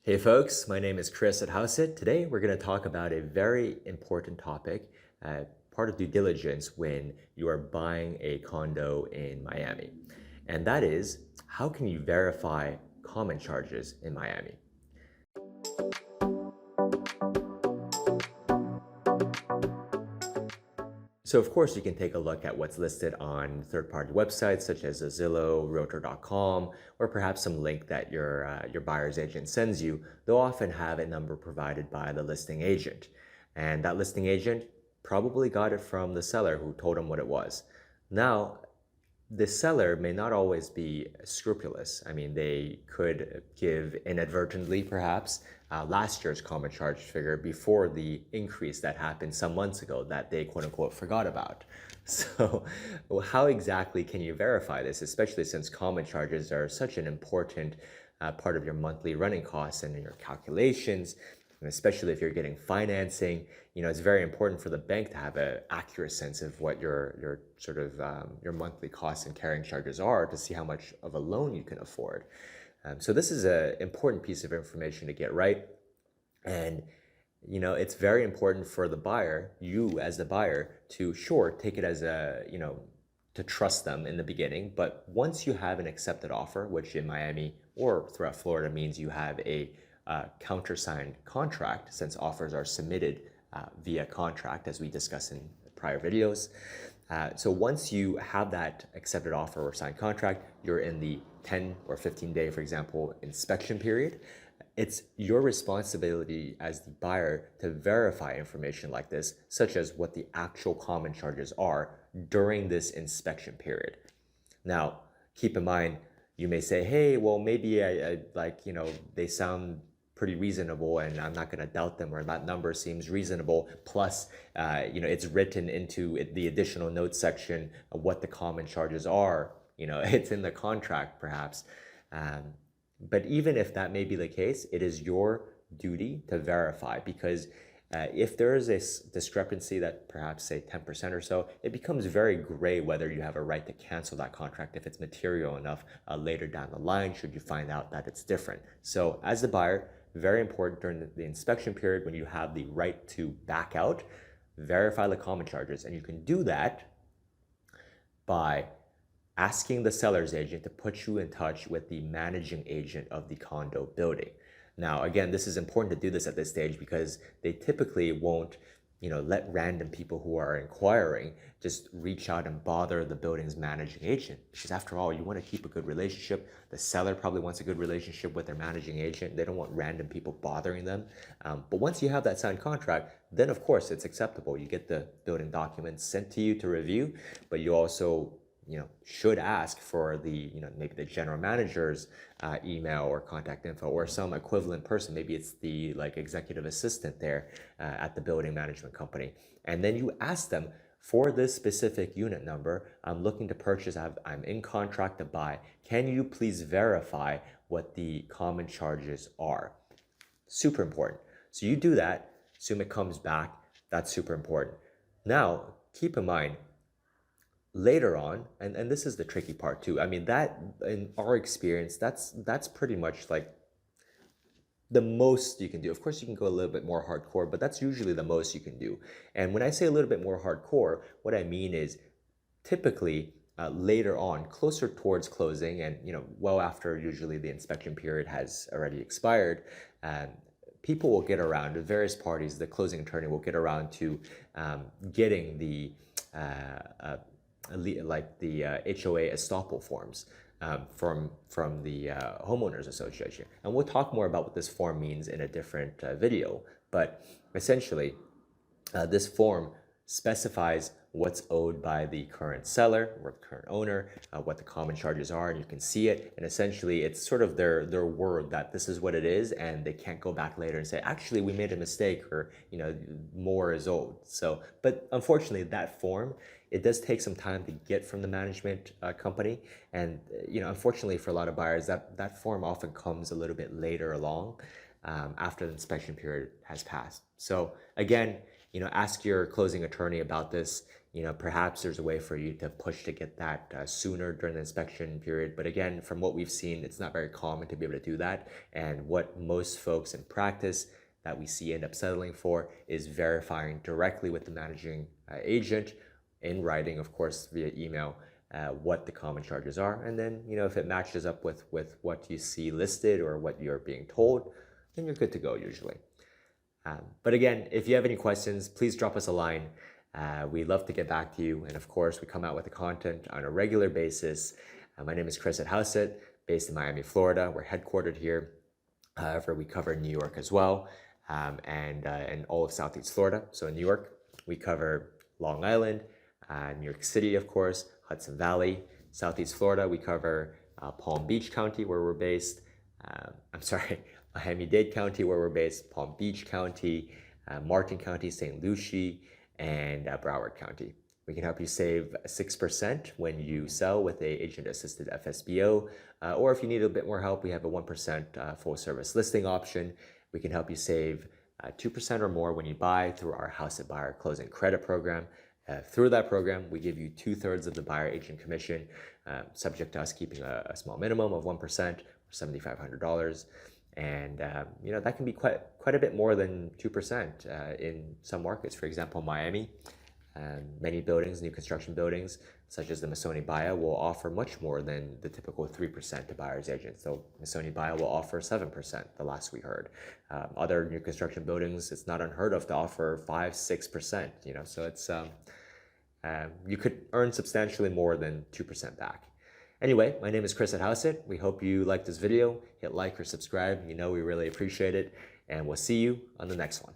Hey folks, my name is Chris at HouseIt. Today we're going to talk about a very important topic, part of due diligence when you are buying a condo in Miami. And that is, how can you verify common charges in Miami? So of course you can take a look at what's listed on third-party websites such as Zillow, Realtor.com, or perhaps some link that your buyer's agent sends you. They'll often have a number provided by the listing agent. And that listing agent probably got it from the seller who told him what it was. Now, the seller may not always be scrupulous. I mean, they could give inadvertently, perhaps, last year's common charge figure before the increase that happened some months ago that they quote unquote forgot about. So, how exactly can you verify this, especially since common charges are such an important part of your monthly running costs and in your calculations? And especially if you're getting financing, it's very important for the bank to have an accurate sense of what your sort of your monthly costs and carrying charges are to see how much of a loan you can afford. So this is an important piece of information to get right. And it's very important for the buyer, you as the buyer, to sure take it as to trust them in the beginning. But once you have an accepted offer, which in Miami or throughout Florida means you have a countersigned contract, since offers are submitted via contract, as we discussed in prior videos. So once you have that accepted offer or signed contract, you're in the 10 or 15 day, for example, inspection period. It's your responsibility as the buyer to verify information like this, such as what the actual common charges are during this inspection period. Now, keep in mind, you may say, hey, well, maybe they sound pretty reasonable and I'm not going to doubt them, or that number seems reasonable. Plus, it's written into the additional notes section of what the common charges are. It's in the contract perhaps. But even if that may be the case, it is your duty to verify, because if there is a discrepancy that perhaps say 10% or so, it becomes very gray whether you have a right to cancel that contract if it's material enough later down the line should you find out that it's different. So as the buyer, very important during the inspection period when you have the right to back out, verify the common charges. And you can do that by asking the seller's agent to put you in touch with the managing agent of the condo building. Now, again, this is important to do this at this stage because they typically won't, let random people who are inquiring just reach out and bother the building's managing agent. Because after all, you want to keep a good relationship. The seller probably wants a good relationship with their managing agent. They don't want random people bothering them. But once you have that signed contract, then of course it's acceptable. You get the building documents sent to you to review, but you also should ask for the, maybe the general manager's email or contact info or some equivalent person. Maybe it's the executive assistant there at the building management company. And then you ask them, for this specific unit number, I'm looking to purchase, I'm in contract to buy. Can you please verify what the common charges are? Super important. So you do that, assume it comes back. That's super important. Now, keep in mind, later on, and this is the tricky part too. I mean, that in our experience, that's pretty much like the most you can do. Of course, you can go a little bit more hardcore, but that's usually the most you can do. And when I say a little bit more hardcore, what I mean is typically later on, closer towards closing, and well after usually the inspection period has already expired, people will get around, various parties, the closing attorney will get around to getting the HOA estoppel forms from the homeowners association. And we'll talk more about what this form means in a different video. But essentially, this form specifies what's owed by the current seller or the current owner, what the common charges are, and you can see it. And essentially, it's sort of their word that this is what it is, and they can't go back later and say, actually, we made a mistake, or more is owed. So, but unfortunately, that form, it does take some time to get from the management company, and unfortunately for a lot of buyers, that form often comes a little bit later along after the inspection period has passed. So again, ask your closing attorney about this. Perhaps there's a way for you to push to get that sooner during the inspection period. But again, from what we've seen, it's not very common to be able to do that. And what most folks in practice that we see end up settling for is verifying directly with the managing agent in writing, of course, via email, what the common charges are. And then, if it matches up with what you see listed or what you're being told, then you're good to go usually. But again, if you have any questions, please drop us a line. We'd love to get back to you. And of course, we come out with the content on a regular basis. My name is Chris at Houseit, based in Miami, Florida. We're headquartered here. However, we cover New York as well, and all of Southeast Florida. So in New York, we cover Long Island, New York City, of course, Hudson Valley. Southeast Florida, we cover Palm Beach County, where we're based. Miami-Dade County, where we're based, Palm Beach County, Martin County, St. Lucie, and Broward County. We can help you save 6% when you sell with a agent-assisted FSBO, or if you need a bit more help, we have a 1% full-service listing option. We can help you save 2% or more when you buy through our Houseit Buyer Closing Credit Program. Through that program, we give you 2/3 of the buyer agent commission, subject to us keeping a small minimum of 1%, or $7,500. And that can be quite a bit more than 2% in some markets. For example, Miami, many buildings, new construction buildings, such as the Missoni Buyer, will offer much more than the typical 3% to buyer's agents. So Missoni Buyer will offer 7%, the last we heard. Other new construction buildings, it's not unheard of to offer 5-6%. So it's you could earn substantially more than 2% back. Anyway, my name is Chris at Houseit. We hope you liked this video. Hit like or subscribe. We really appreciate it. And we'll see you on the next one.